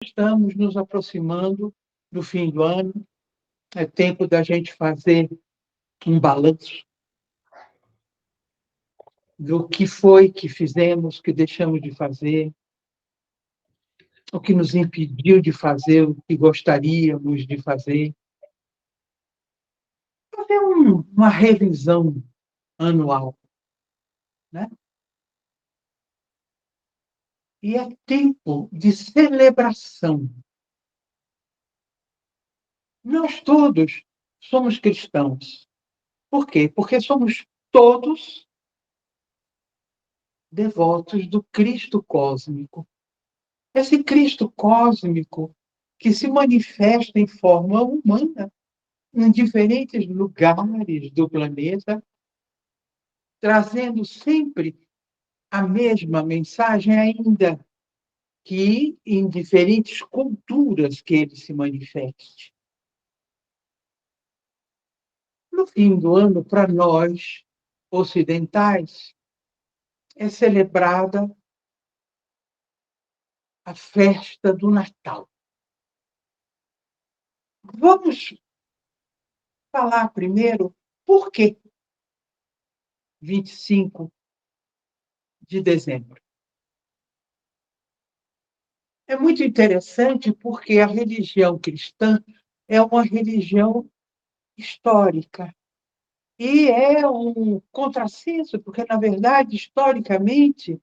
Estamos nos aproximando do fim do ano, é tempo da gente fazer um balanço do que foi que fizemos, que deixamos de fazer, o que nos impediu de fazer, o que gostaríamos de fazer. Fazer uma revisão anual, né? E é tempo de celebração. Nós todos somos cristãos. Por quê? Porque somos todos devotos do Cristo cósmico. Esse Cristo cósmico que se manifesta em forma humana em diferentes lugares do planeta, trazendo sempre a mesma mensagem, ainda que em diferentes culturas que ele se manifeste. No fim do ano, para nós, ocidentais, é celebrada a festa do Natal. Vamos falar primeiro por que 25 de dezembro. É muito interessante porque a religião cristã é uma religião histórica. E é um contrassenso, porque, na verdade, historicamente,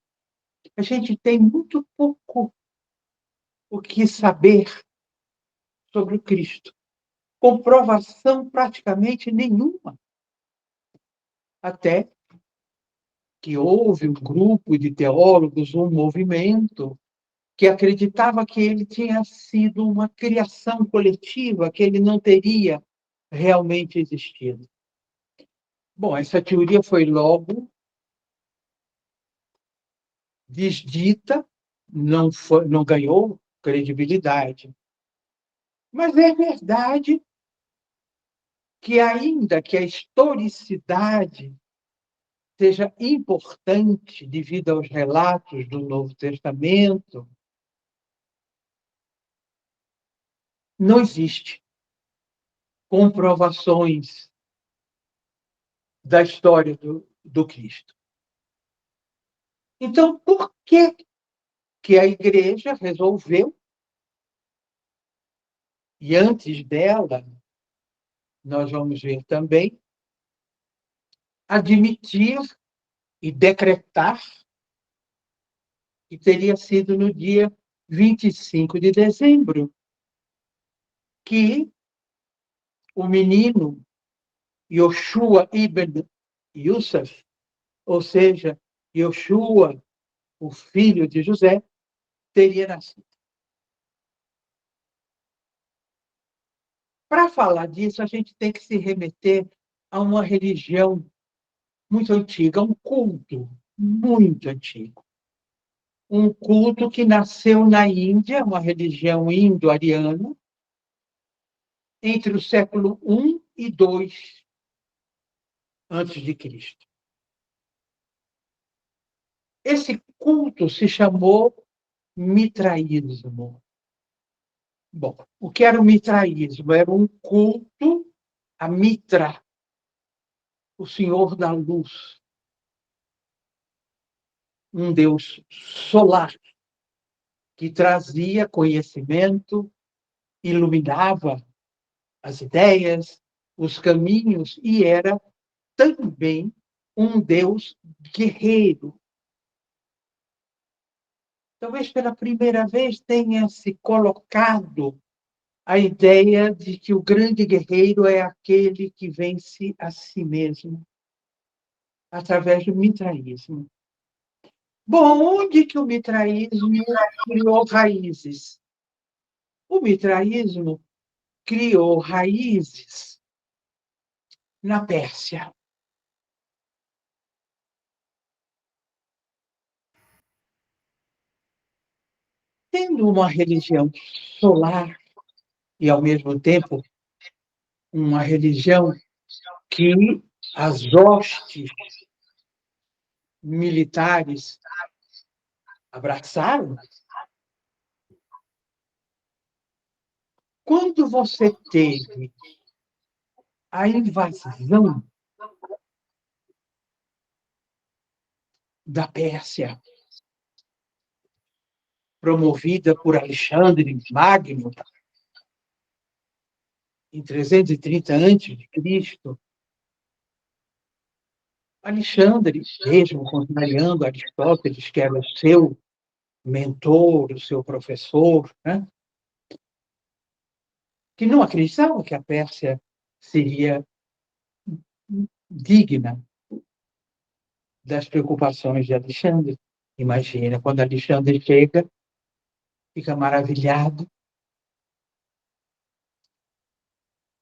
a gente tem muito pouco o que saber sobre o Cristo. Comprovação praticamente nenhuma. Até que houve um grupo de teólogos, um movimento, que acreditava que ele tinha sido uma criação coletiva, que ele não teria realmente existido. Bom, essa teoria foi logo desdita, não ganhou credibilidade. Mas é verdade que, ainda que a historicidade seja importante devido aos relatos do Novo Testamento, não existe comprovações da história do Cristo. Então, por que a igreja resolveu, e antes dela, nós vamos ver também, admitir e decretar que teria sido no dia 25 de dezembro que o menino Yoshua ibn Yusuf, ou seja, Yoshua, o filho de José, teria nascido. Para falar disso, a gente tem que se remeter a uma religião muito antiga, um culto muito antigo. Um culto que nasceu na Índia, uma religião indo-ariana, entre o século I e II antes de Cristo. Esse culto se chamou mitraísmo. Bom, o que era o mitraísmo? Era um culto a Mitra, o Senhor da Luz, um Deus solar que trazia conhecimento, iluminava as ideias, os caminhos, e era também um Deus guerreiro. Talvez pela primeira vez tenha se colocado a ideia de que o grande guerreiro é aquele que vence a si mesmo, através do mitraísmo. Bom, onde que o mitraísmo criou raízes? O mitraísmo criou raízes na Pérsia. Tendo uma religião solar e, ao mesmo tempo, uma religião que as hostes militares abraçaram, Quando você teve a invasão da Pérsia, promovida por Alexandre Magno, em 330 a.C., Alexandre, mesmo contrariando Aristóteles, que era o seu mentor, o seu professor, né, que não acreditava que a Pérsia seria digna das preocupações de Alexandre. Imagina, quando Alexandre chega, fica maravilhado,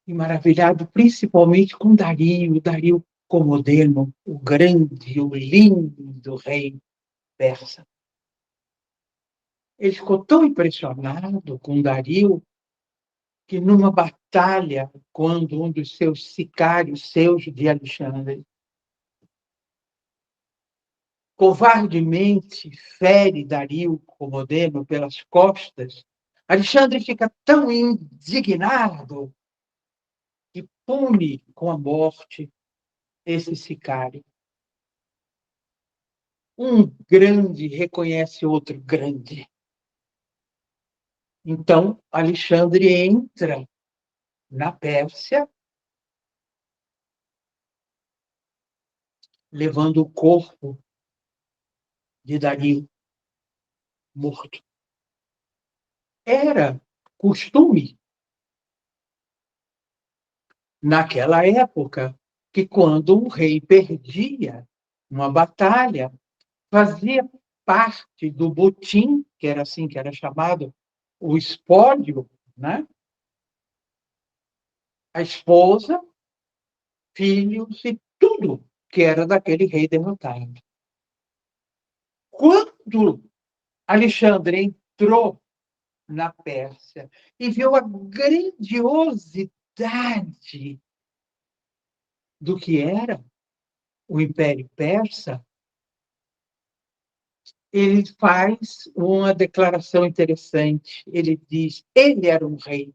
e maravilhado principalmente com Dario Comodeno, o grande, o lindo rei persa. Ele ficou tão impressionado com Dario que, numa batalha, quando um dos seus sicários, de Alexandre, covardemente fere Dario Comodeno pelas costas, Alexandre fica tão indignado que pune com a morte esse sicário. Um grande reconhece outro grande. Então, Alexandre entra na Pérsia, levando o corpo de Dario morto. Era costume, naquela época, que quando um rei perdia uma batalha, fazia parte do botim, que era assim que era chamado, o espólio, né? A esposa, filhos e tudo que era daquele rei derrotado. Quando Alexandre entrou na Pérsia e viu a grandiosidade do que era o Império Persa, ele faz uma declaração interessante. Ele diz: ele era um rei,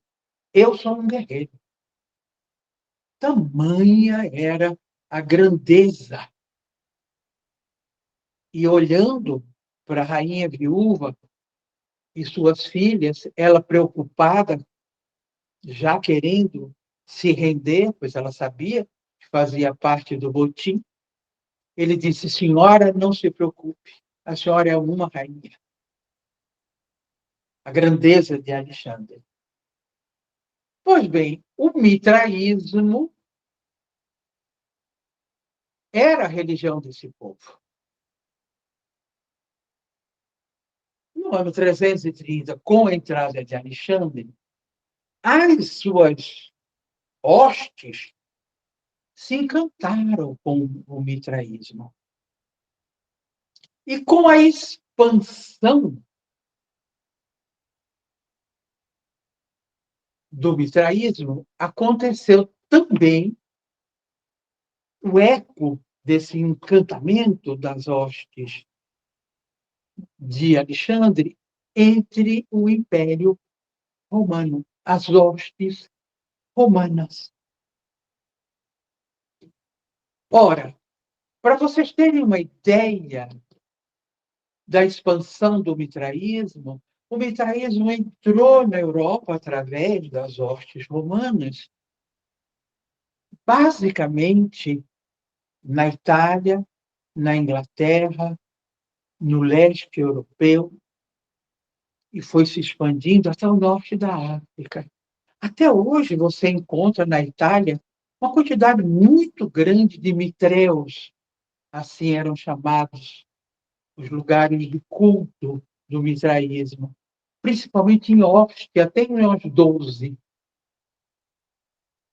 eu sou um guerreiro. Tamanha era a grandeza. E olhando para a rainha viúva e suas filhas, ela preocupada, já querendo se render, pois ela sabia que fazia parte do botim, ele disse: senhora, não se preocupe, a senhora é uma rainha. A grandeza de Alexandre. Pois bem, o mitraísmo era a religião desse povo. No ano 330, com a entrada de Alexandre, as suas hostes se encantaram com o mitraísmo. E com a expansão do mitraísmo, aconteceu também o eco desse encantamento das hostes de Alexandre entre o Império Romano, as hostes romanas. Ora, para vocês terem uma ideia da expansão do mitraísmo, o mitraísmo entrou na Europa através das hostes romanas, basicamente na Itália, na Inglaterra, no leste europeu, e foi se expandindo até o norte da África. Até hoje você encontra na Itália uma quantidade muito grande de mitreus, assim eram chamados os lugares de culto do mitraísmo, principalmente em Ostia, até em Os 12.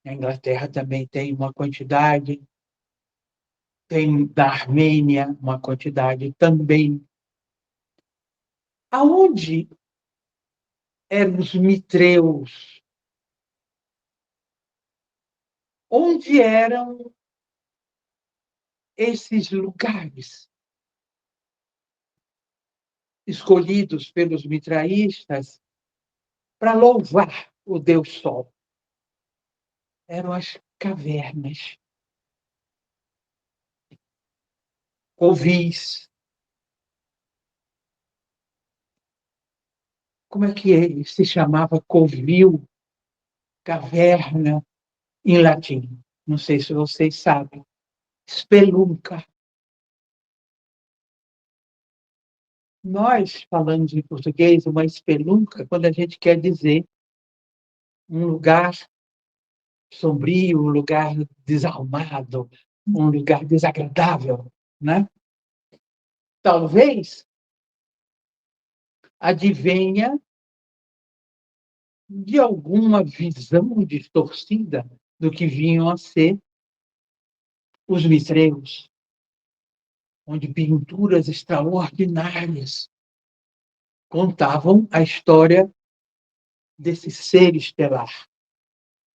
Na Inglaterra também tem uma quantidade, tem da Armênia uma quantidade também. Aonde eram os mitreus? Onde eram esses lugares escolhidos pelos mitraístas para louvar o Deus Sol. Eram as cavernas, covis. Como é que se chamava covil, caverna, em latim? Não sei se vocês sabem. Spelunca. Nós falamos em português uma espelunca quando a gente quer dizer um lugar sombrio, um lugar desarrumado, um lugar desagradável, né? Talvez advenha de alguma visão distorcida do que vinham a ser os mitreus, onde pinturas extraordinárias contavam a história desse ser estelar,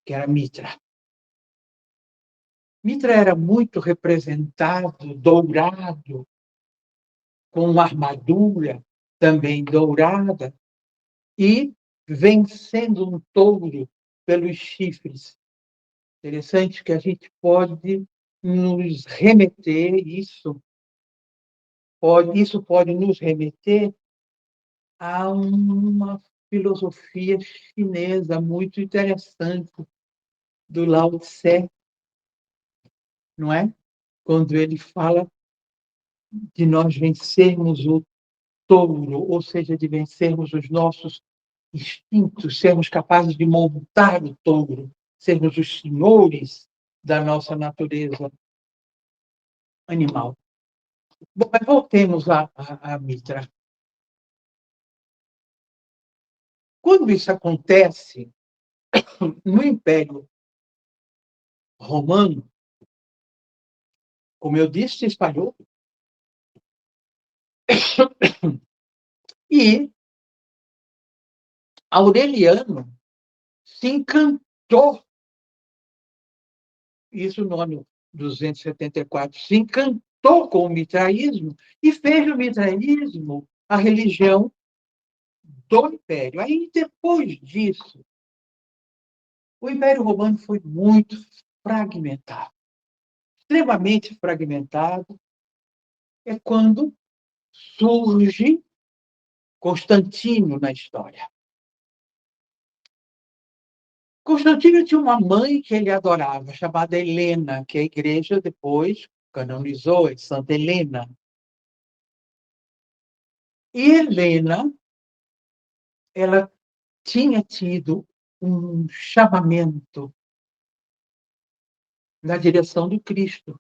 que era Mitra. Mitra era muito representado, dourado, com uma armadura também dourada, e vencendo um touro pelos chifres. Interessante que a gente pode nos remeter, isso pode nos remeter a uma filosofia chinesa muito interessante do Lao Tse, não é? Quando ele fala de nós vencermos o touro, ou seja, de vencermos os nossos instintos, sermos capazes de montar o touro, sermos os senhores da nossa natureza animal. Bom, mas voltemos a Mitra. Quando isso acontece no Império Romano, como eu disse, se espalhou, e Aureliano se encantou, isso no ano 274, se encantou com o mitraísmo e fez do mitraísmo a religião do Império. Aí, depois disso, o Império Romano foi muito fragmentado, extremamente fragmentado. É quando surge Constantino na história. Constantino tinha uma mãe que ele adorava, chamada Helena, que a igreja depois canonizou, é Santa Helena. E Helena, ela tinha tido um chamamento na direção do Cristo.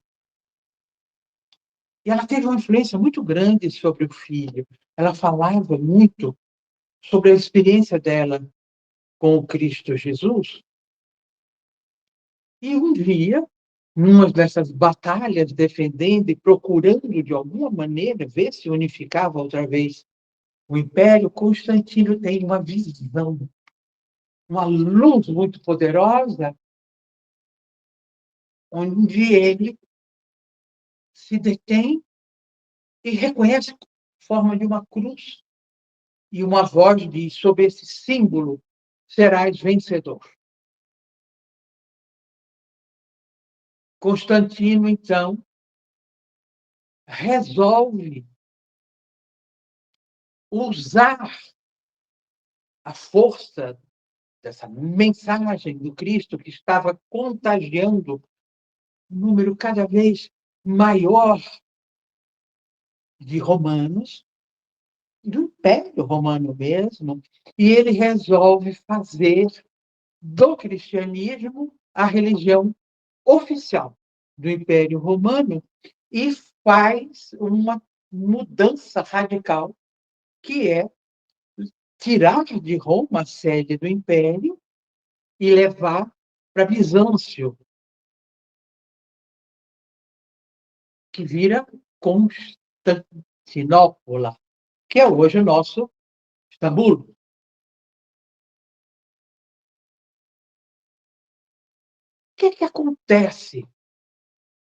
E ela teve uma influência muito grande sobre o filho. Ela falava muito sobre a experiência dela com o Cristo Jesus. E um dia, numa dessas batalhas, defendendo e procurando, de alguma maneira, ver se unificava outra vez o Império, Constantino tem uma visão, uma luz muito poderosa, onde ele se detém e reconhece a forma de uma cruz. E uma voz diz: sob esse símbolo serás vencedor. Constantino, então, resolve usar a força dessa mensagem do Cristo que estava contagiando um número cada vez maior de romanos, do Império Romano mesmo, e ele resolve fazer do cristianismo a religião oficial do Império Romano e faz uma mudança radical, que é tirar de Roma a sede do Império e levar para Bizâncio, que vira Constantinopla, que é hoje o nosso Istambul. O que acontece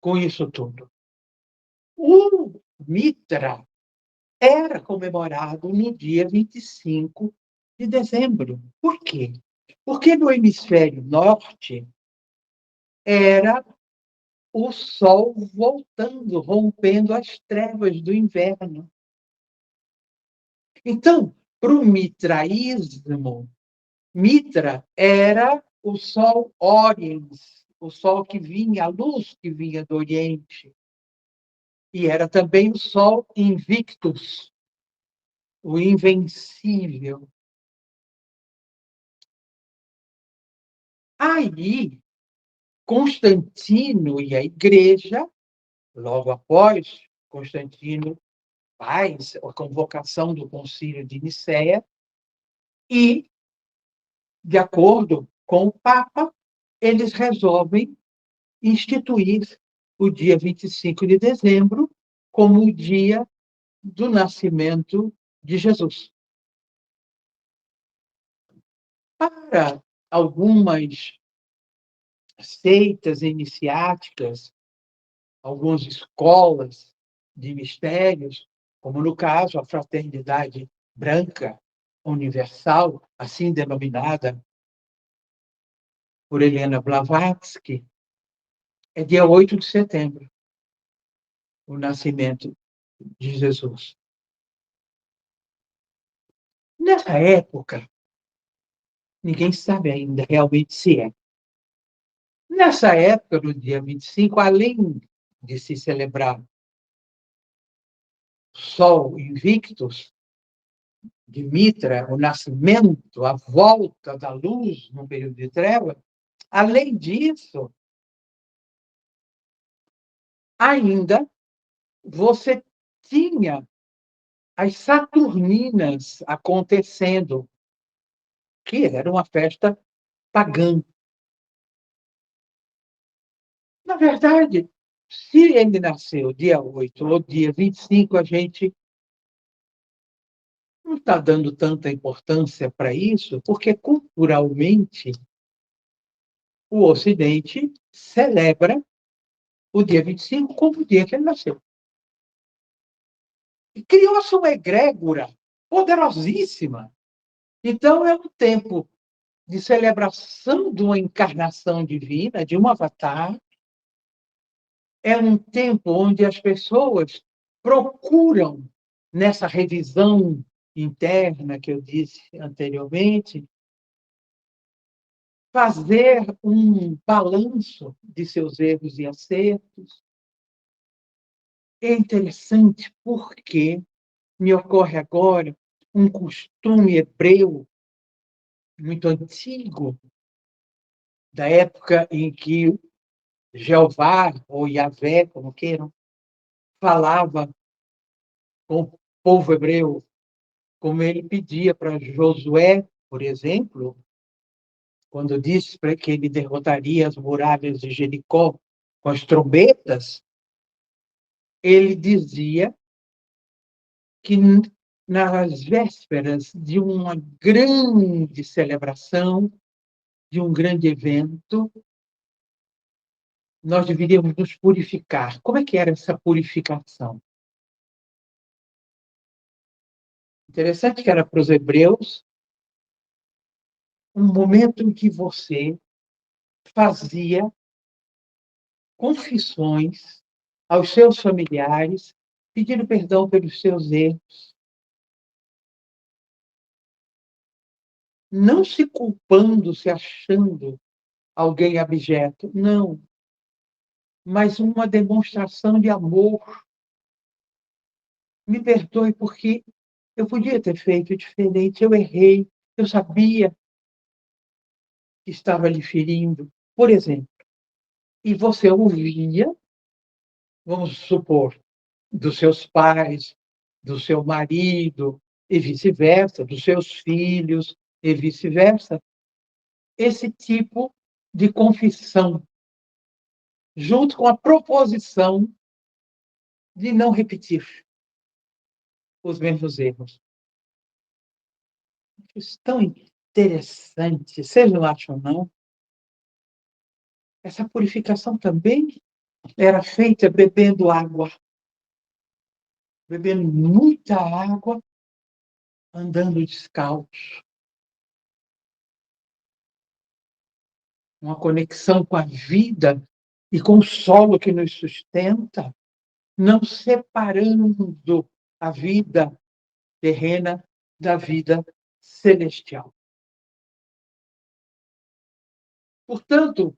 com isso tudo? O Mitra era comemorado no dia 25 de dezembro. Por quê? Porque no hemisfério norte era o sol voltando, rompendo as trevas do inverno. Então, para o mitraísmo, Mitra era o sol Oriens, o sol que vinha, a luz que vinha do Oriente. E era também o sol Invictus, o invencível. Aí, Constantino e a igreja, logo após Constantino faz a convocação do Concílio de Nicéia e, de acordo com o Papa, eles resolvem instituir o dia 25 de dezembro como o dia do nascimento de Jesus. Para algumas seitas iniciáticas, algumas escolas de mistérios, como no caso a Fraternidade Branca Universal, assim denominada por Helena Blavatsky, é dia 8 de setembro, o nascimento de Jesus. Nessa época, ninguém sabe ainda realmente se é. Nessa época, no dia 25, além de se celebrar Sol Invictus, de Mitra, o nascimento, a volta da luz no período de treva, além disso, ainda você tinha as Saturninas acontecendo, que era uma festa pagã. Na verdade, se ele nasceu dia 8 ou dia 25, a gente não está dando tanta importância para isso, porque culturalmente o Ocidente celebra o dia 25 como o dia que ele nasceu. E criou-se uma egrégora poderosíssima. Então, é um tempo de celebração de uma encarnação divina, de um avatar. É um tempo onde as pessoas procuram, nessa revisão interna que eu disse anteriormente, fazer um balanço de seus erros e acertos. É interessante porque me ocorre agora um costume hebreu muito antigo, da época em que Jeová, ou Yahvé, como queiram, falava com o povo hebreu, como ele pedia para Josué, por exemplo, quando disse para que ele derrotaria as muralhas de Jericó com as trombetas, ele dizia que nas vésperas de uma grande celebração, de um grande evento, nós deveríamos nos purificar. Como é que era essa purificação? Interessante que era para os hebreus um momento em que você fazia confissões aos seus familiares, pedindo perdão pelos seus erros, não se culpando, se achando alguém abjeto, não, mas uma demonstração de amor. Me perdoe porque eu podia ter feito diferente, eu errei, eu sabia que estava lhe ferindo, por exemplo. E você ouvia, vamos supor, dos seus pais, do seu marido, e vice-versa, dos seus filhos, e vice-versa, esse tipo de confissão, junto com a proposição de não repetir os mesmos erros. Isso é tão interessante, vocês não acham, não? Essa purificação também era feita bebendo água, bebendo muita água, andando descalço. uma conexão com a vida e com o solo que nos sustenta, não separando a vida terrena da vida celestial. Portanto,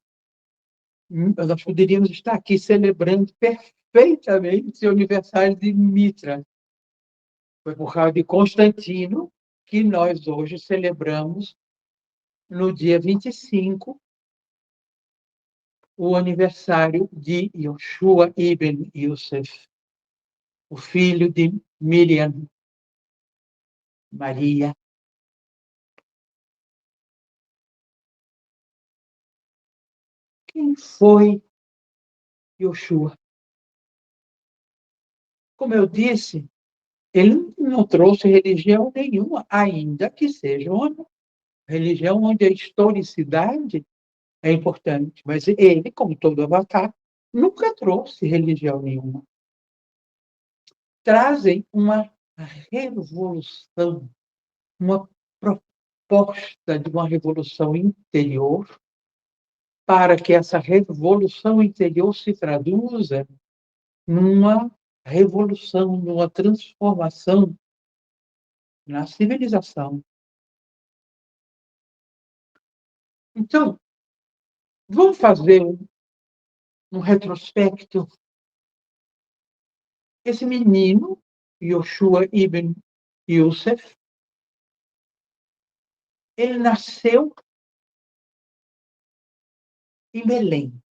nós poderíamos estar aqui celebrando perfeitamente o aniversário de Mitra. Foi por causa de Constantino que nós hoje celebramos, no dia 25, o aniversário de Yoshua ibn Yosef, o filho de Miriam, Maria. Quem foi Yoshua? Como eu disse, ele não trouxe religião nenhuma, ainda que seja uma religião onde a historicidade é importante. Mas ele, como todo avatar, nunca trouxe religião nenhuma. Trazem uma revolução, uma proposta de uma revolução interior, para que essa revolução interior se traduza numa revolução, numa transformação na civilização. Então, vamos fazer um retrospecto. Esse menino, Yoshua ibn Yosef, ele nasceu em Belém,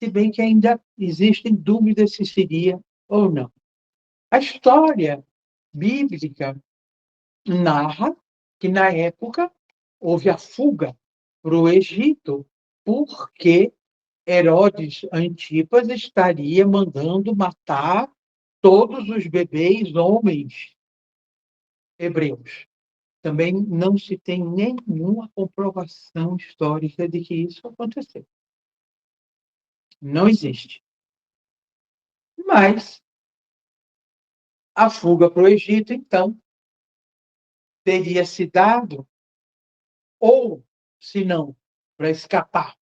se bem que ainda existem dúvidas se seria ou não. A história bíblica narra que, na época, houve a fuga para o Egito, porque Herodes Antipas estaria mandando matar todos os bebês homens hebreus. Também não se tem nenhuma comprovação histórica de que isso aconteceu. Não existe. Mas a fuga para o Egito, então, teria se dado, ou, se não, para escapar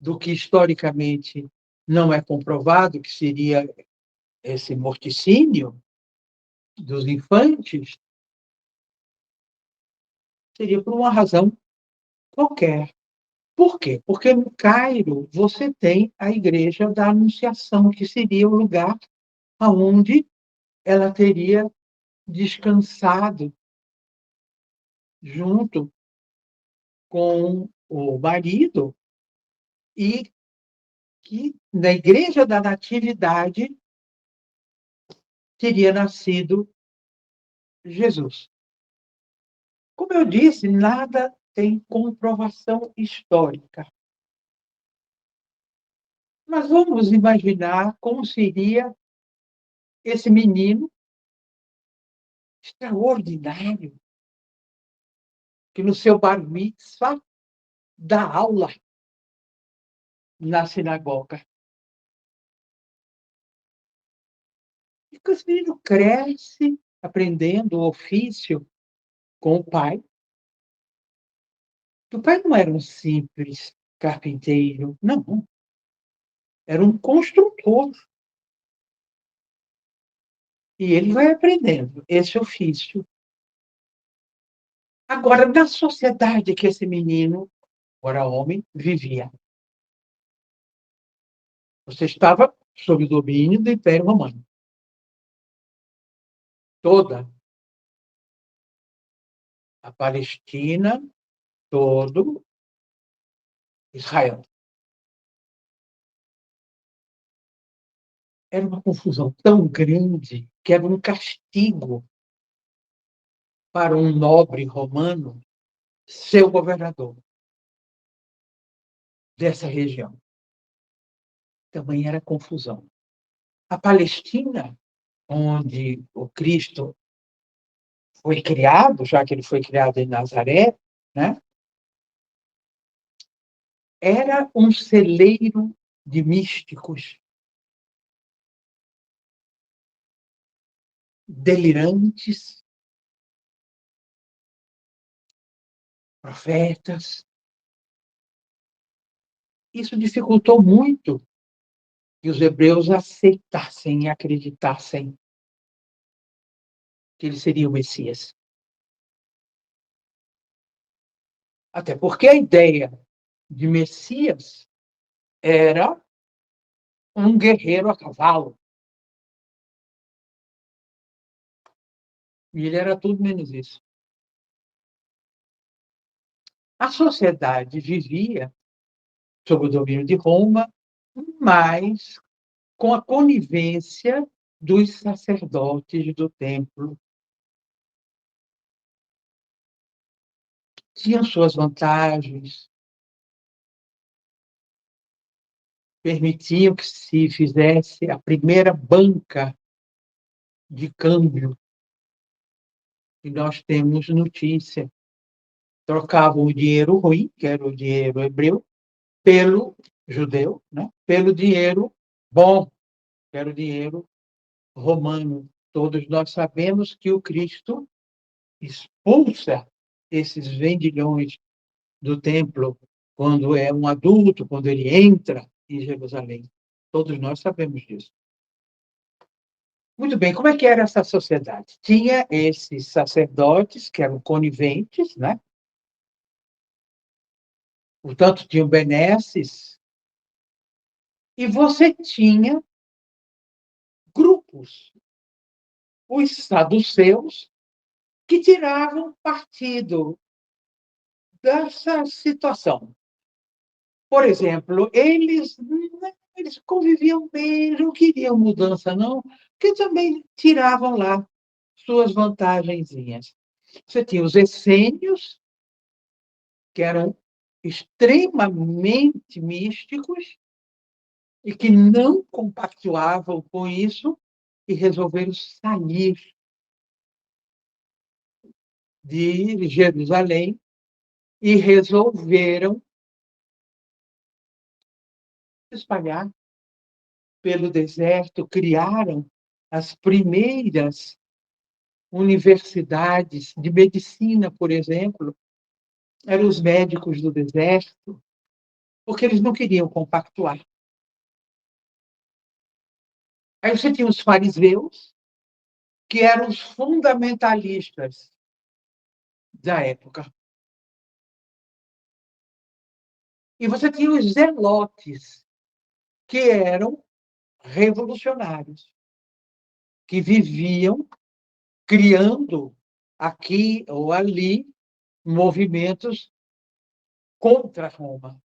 do que historicamente não é comprovado, que seria esse morticínio dos infantes, seria por uma razão qualquer. Por quê? Porque no Cairo você tem a Igreja da Anunciação, que seria o lugar aonde ela teria descansado junto com o marido, e que na Igreja da Natividade teria nascido Jesus. Como eu disse, nada tem comprovação histórica. Mas vamos imaginar como seria esse menino extraordinário, que no seu bar mitzvah dá aula na sinagoga. E que esse menino cresce aprendendo o ofício com o pai. O pai não era um simples carpinteiro, não. Era um construtor. E ele vai aprendendo esse ofício. Agora, na sociedade que esse menino, agora homem, vivia, você estava sob o domínio do Império Romano. Toda a Palestina, todo Israel. Era uma confusão tão grande que era um castigo para um nobre romano ser o governador dessa região. Também era confusão. A Palestina, onde o Cristo foi criado, já que ele foi criado em Nazaré, né? Era um celeiro de místicos, delirantes, profetas, isso dificultou muito que os hebreus aceitassem e acreditassem que ele seria o Messias. Até porque a ideia de Messias era um guerreiro a cavalo. E ele era tudo menos isso. A sociedade vivia sob o domínio de Roma, mas com a conivência dos sacerdotes do templo. Tinham suas vantagens, permitiam que se fizesse a primeira banca de câmbio que nós temos notícia. Trocavam o dinheiro ruim, que era o dinheiro hebreu, pelo judeu, né? Pelo dinheiro bom, que era o dinheiro romano. Todos nós sabemos que o Cristo expulsa esses vendilhões do templo quando é um adulto, quando ele entra em Jerusalém. Todos nós sabemos disso. Muito bem, como é que era essa sociedade? Tinha esses sacerdotes que eram coniventes, né? Portanto, tinham benesses, e você tinha grupos, os saduceus, que tiravam partido dessa situação. Por exemplo, eles conviviam bem, não queriam mudança, não, porque também tiravam lá suas vantagenzinhas. Você tinha os essênios, que eram extremamente místicos e que não compactuavam com isso e resolveram sair de Jerusalém e resolveram se espalhar pelo deserto, criaram as primeiras universidades de medicina, por exemplo, eram os médicos do deserto, porque eles não queriam compactuar. Aí você tinha os fariseus, que eram os fundamentalistas da época. E você tinha os zelotes, que eram revolucionários, que viviam criando aqui ou ali movimentos contra Roma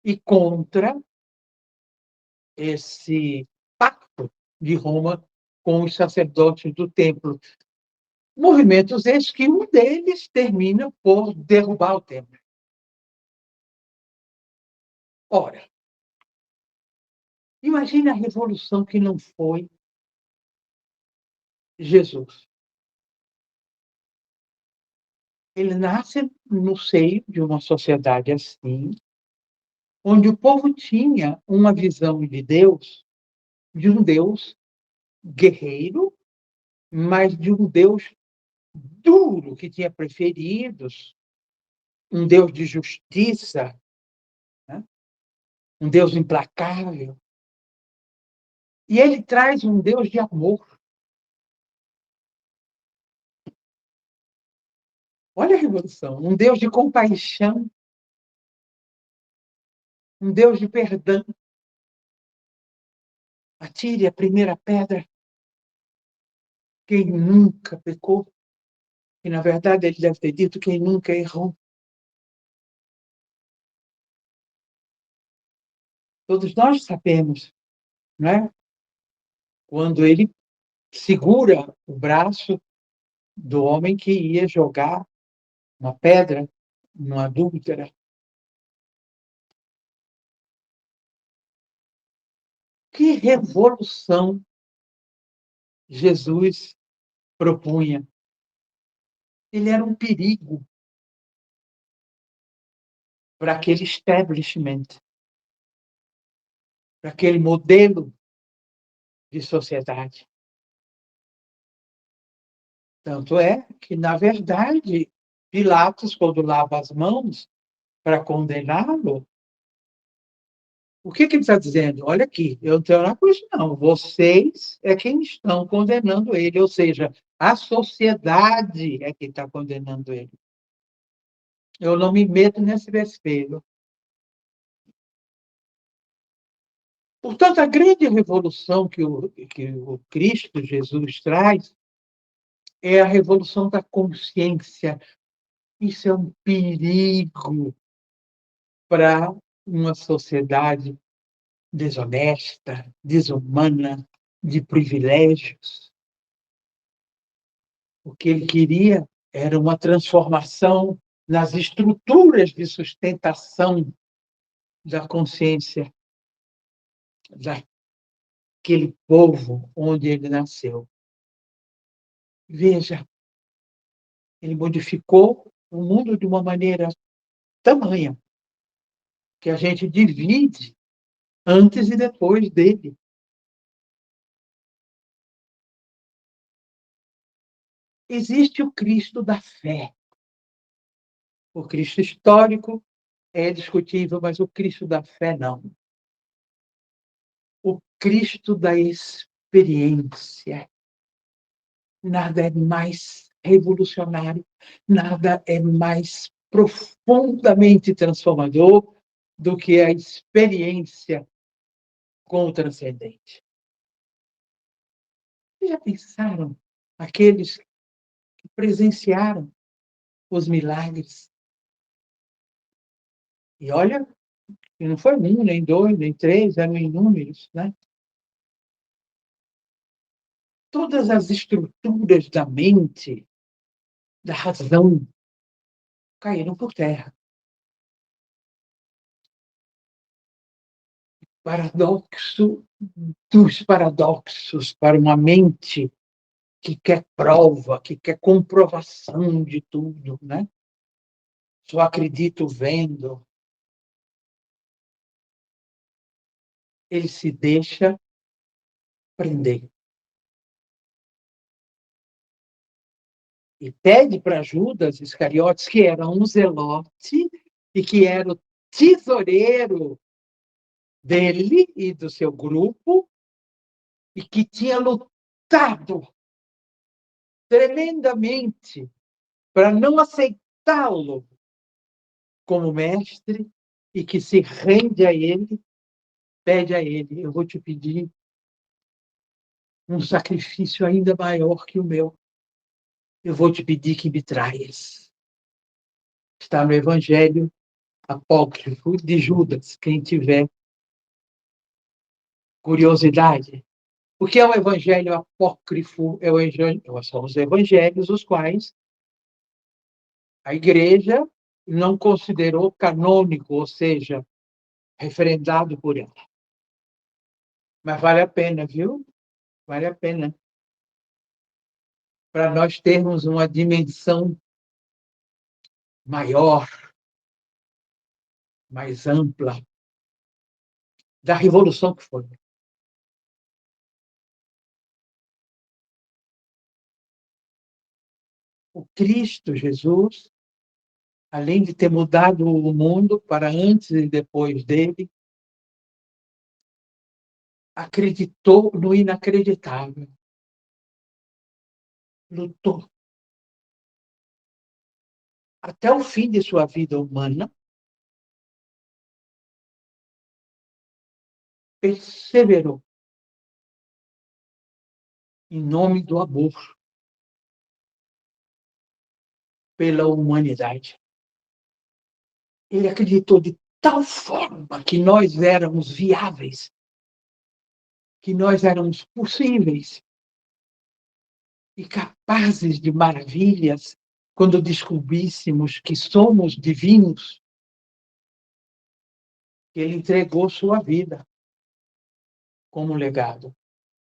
e contra esse pacto de Roma com os sacerdotes do templo. Movimentos esses que um deles termina por derrubar o templo. Ora, imagine a revolução que não foi Jesus. Ele nasce no seio de uma sociedade assim, onde o povo tinha uma visão de um Deus guerreiro, mas de um Deus duro, que tinha preferidos, um Deus de justiça, né? Um Deus implacável. E ele traz um Deus de amor. Olha a revolução, um Deus de compaixão, um Deus de perdão. Atire a primeira pedra quem nunca pecou. E, na verdade, ele deve ter dito quem nunca errou. Todos nós sabemos, né? Quando ele segura o braço do homem que ia jogar uma pedra numa adúltera. Que revolução Jesus propunha. Ele era um perigo para aquele establishment, para aquele modelo de sociedade. Tanto é que, na verdade, Pilatos, quando lava as mãos para condená-lo, O que ele está dizendo? Olha aqui, eu não tenho nada com isso, não. Vocês é quem estão condenando ele, ou seja, a sociedade é quem está condenando ele. Eu não me meto nesse vespeiro. Portanto, a grande revolução que o Cristo Jesus traz é a revolução da consciência. Isso é um perigo para uma sociedade desonesta, desumana, de privilégios. O que ele queria era uma transformação nas estruturas de sustentação da consciência daquele povo onde ele nasceu. Veja, ele modificou o mundo de uma maneira tamanha que a gente divide antes e depois dele. Existe o Cristo da fé. O Cristo histórico é discutível, mas o Cristo da fé não. O Cristo da experiência. Nada é mais revolucionário, nada é mais profundamente transformador do que a experiência com o transcendente. Já pensaram aqueles que presenciaram os milagres? E olha, não foi um, nem dois, nem três, eram inúmeros, né? Todas as estruturas da mente, da razão, caíram por terra. Paradoxo dos paradoxos para uma mente que quer prova, que quer comprovação de tudo, né? Só acredito vendo. Ele se deixa prender. E pede para Judas Iscariotes, que era um zelote e que era o tesoureiro dele e do seu grupo, e que tinha lutado tremendamente para não aceitá-lo como mestre, e que se rende a ele, pede a ele: eu vou te pedir um sacrifício ainda maior que o meu. Eu vou te pedir que me traias. Está no Evangelho apócrifo de Judas, quem tiver curiosidade. O que é o Evangelho apócrifo? São os evangelhos os quais a Igreja não considerou canônico, ou seja, referendado por ela. Mas vale a pena, viu? Vale a pena. Para nós termos uma dimensão maior, mais ampla, da revolução que foi. O Cristo Jesus, além de ter mudado o mundo para antes e depois dele, acreditou no inacreditável. Lutou até o fim de sua vida humana, perseverou em nome do amor pela humanidade. Ele acreditou de tal forma que nós éramos viáveis, que nós éramos possíveis e capazes de maravilhas quando descobríssemos que somos divinos, que ele entregou sua vida como legado.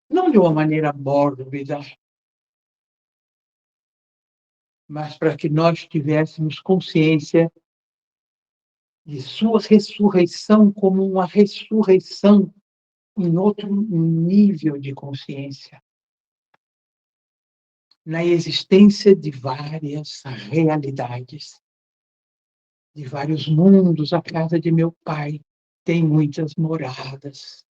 Não de uma maneira mórbida, mas para que nós tivéssemos consciência de sua ressurreição como uma ressurreição em outro nível de consciência, na existência de várias realidades, de vários mundos, a casa de meu pai, tem muitas moradas.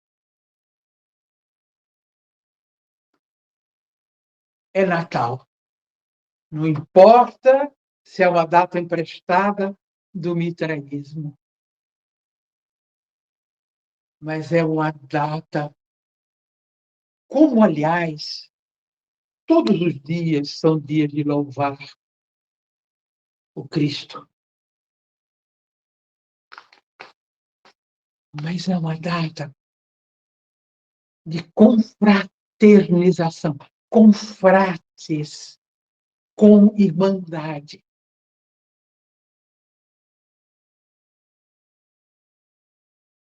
É Natal. Não importa se é uma data emprestada do mitraísmo, mas é uma data, como, aliás, todos os dias são dias de louvar o Cristo. Mas é uma data de confraternização, confrates, com irmandade.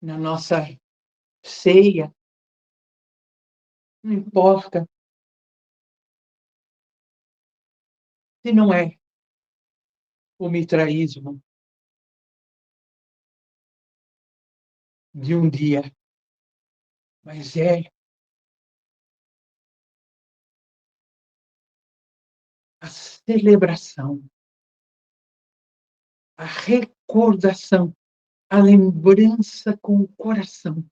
Na nossa ceia, não importa se não é o mitraísmo de um dia, mas é a celebração, a recordação, a lembrança com o coração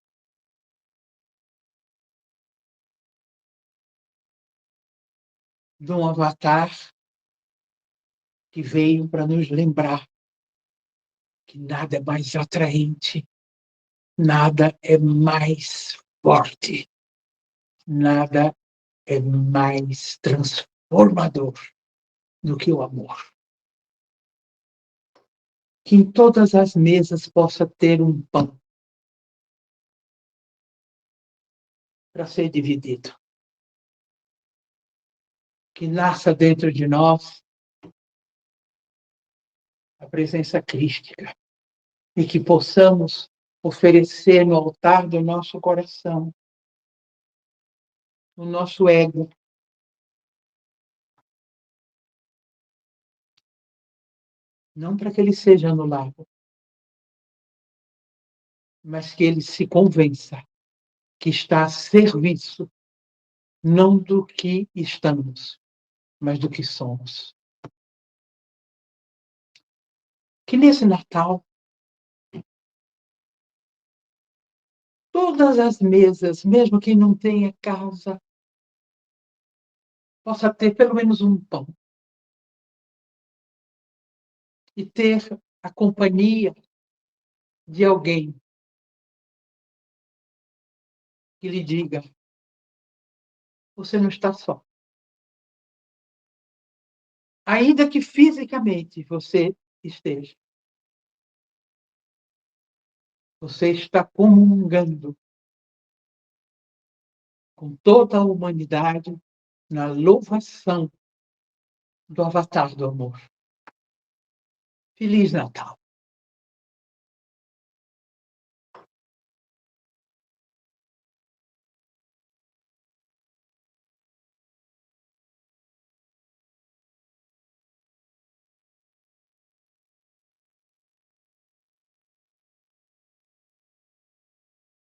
de um avatar que veio para nos lembrar que nada é mais atraente, nada é mais forte, nada é mais transformador do que o amor. Que em todas as mesas possa ter um pão para ser dividido. Que nasça dentro de nós a presença crística e que possamos oferecer no altar do nosso coração o nosso ego, não para que ele seja anulado, mas que ele se convença que está a serviço não do que estamos, mas do que somos. Que nesse Natal, todas as mesas, mesmo quem não tenha casa, possa ter pelo menos um pão. E ter a companhia de alguém que lhe diga: você não está só. Ainda que fisicamente você esteja, você está comungando com toda a humanidade na louvação do avatar do amor. Feliz Natal!